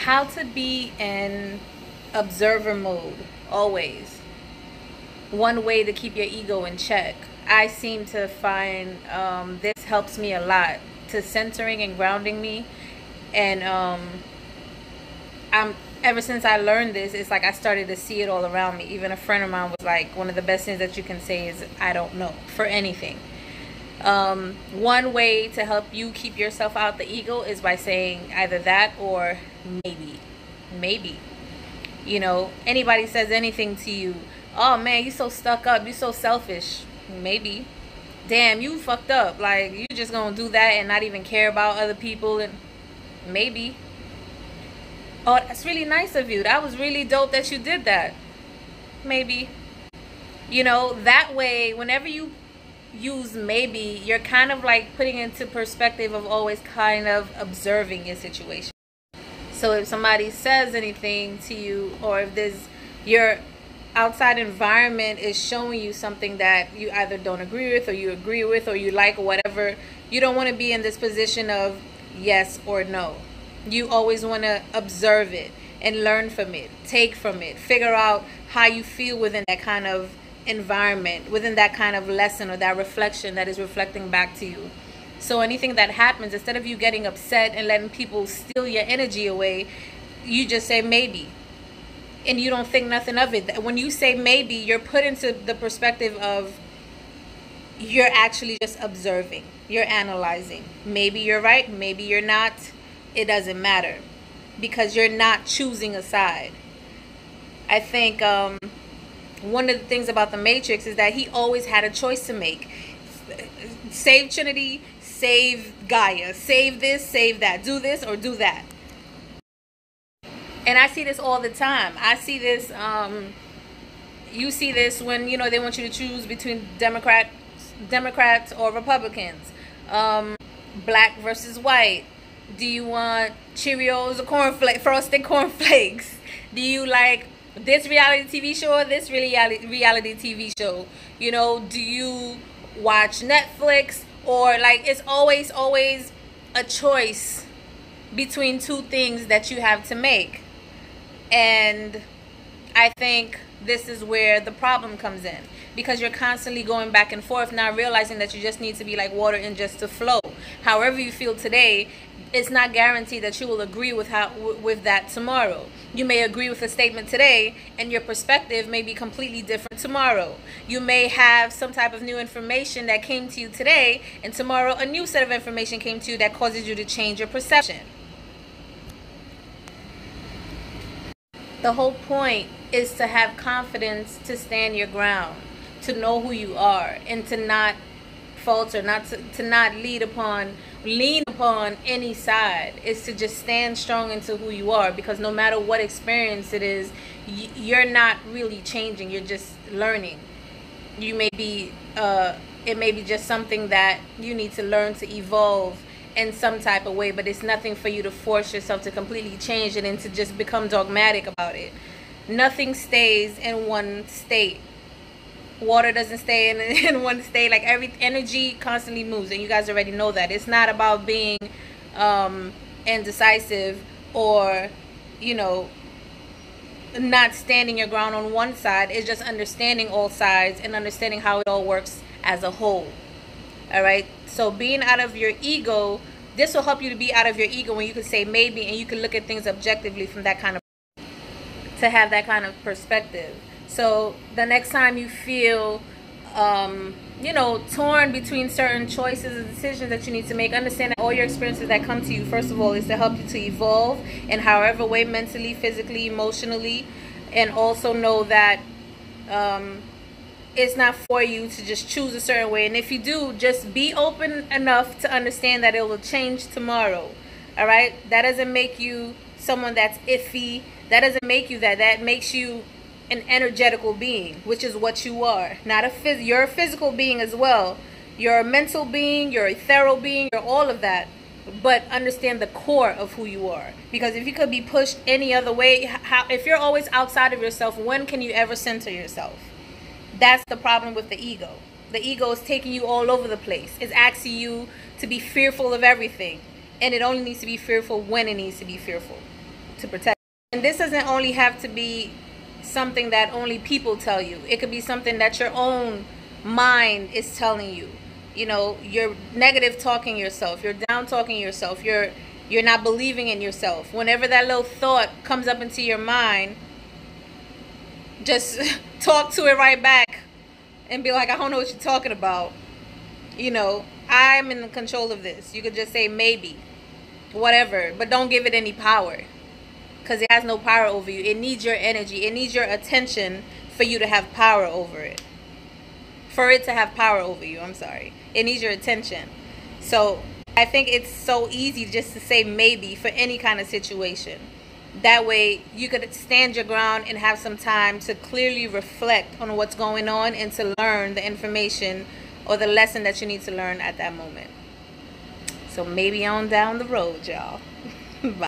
how to be in observer mode always. One way to keep your ego in check. I seem to find this helps me a lot to centering and grounding me. And I'm ever since I learned this, it's like I started to see it all around me. Even a friend of mine was like, one of the best things that you can say is I don't know for anything. One way to help you keep yourself out the ego is by saying either that or maybe. You know, anybody says anything to you, oh man, you so stuck up, you so selfish. Maybe. Damn, you fucked up. Like, you just gonna do that and not even care about other people. And maybe. Oh, that's really nice of you. That was really dope that you did that. Maybe. You know, that way, whenever you use maybe, you're kind of like putting into perspective of always kind of observing your situation. So if somebody says anything to you, or if there's your outside environment is showing you something that you either don't agree with, or you agree with, or you like, or whatever, you don't want to be in this position of yes or no. You always want to observe it and learn from it, take from it, figure out how you feel within that kind of environment, within that kind of lesson or that reflection that is reflecting back to you. So anything that happens, instead of you getting upset and letting people steal your energy away, you just say maybe. And you don't think nothing of it. When you say maybe, you're put into the perspective of you're actually just observing. You're analyzing. Maybe you're right, maybe you're not. It doesn't matter, because you're not choosing a side. I think one of the things about the Matrix is that he always had a choice to make. Save Trinity, save Gaia, save this, save that, do this or do that. And I see this all the time. I see this, you see this when, you know, they want you to choose between Democrats or Republicans. Black versus white. Do you want Cheerios or frosted cornflakes? Do you like this reality TV show or this reality TV show? You know, do you watch Netflix? Or like, it's always a choice between two things that you have to make. And I think this is where the problem comes in, because you're constantly going back and forth, not realizing that you just need to be like water and just to flow. However you feel today, it's not guaranteed that you will agree with that tomorrow. You may agree with a statement today, and your perspective may be completely different tomorrow. You may have some type of new information that came to you today, and tomorrow a new set of information came to you that causes you to change your perception. The whole point is to have confidence, to stand your ground, to know who you are, and to not falter, to not lean upon any side. Is to just stand strong into who you are, because no matter what experience it is, you're not really changing, you're just learning. You may be it may be just something that you need to learn to evolve in some type of way, but it's nothing for you to force yourself to completely change it and to just become dogmatic about it. Nothing stays in one state. Water doesn't stay in one state. Like, every energy constantly moves, and you guys already know that. It's not about being indecisive, or, you know, not standing your ground on one side. It's just understanding all sides and understanding how it all works as a whole. All right, so being out of your ego, this will help you to be out of your ego when you can say maybe, and you can look at things objectively from that kind of, to have that kind of perspective. So the next time you feel you know, torn between certain choices and decisions that you need to make, understand that all your experiences that come to you, first of all, is to help you to evolve in however way, mentally, physically, emotionally, and also know that it's not for you to just choose a certain way. And if you do, just be open enough to understand that it will change tomorrow. All right, that doesn't make you someone that's iffy. That doesn't make you that. That makes you an energetical being, which is what you are. Not a you're a physical being as well. You're a mental being, you're a ethereal being, you're all of that. But understand the core of who you are. Because if you could be pushed any other way, if you're always outside of yourself, when can you ever center yourself? That's the problem with the ego. The ego is taking you all over the place. It's asking you to be fearful of everything. And it only needs to be fearful when it needs to be fearful. to protect. And this doesn't only have to be something that only people tell you. It could be something that your own mind is telling you. You know, you're negative talking yourself, you're down talking yourself, you're not believing in yourself. Whenever that little thought comes up into your mind, just talk to it right back and be like, I don't know what you're talking about. You know, I'm in control of this. You could just say maybe, whatever, but don't give it any power, because it has no power over you. It needs your energy. It needs your attention for you to have power over it. For it to have power over you, I'm sorry. It needs your attention. So I think it's so easy just to say maybe for any kind of situation. That way you could stand your ground and have some time to clearly reflect on what's going on and to learn the information or the lesson that you need to learn at that moment. So maybe on down the road, y'all. Bye.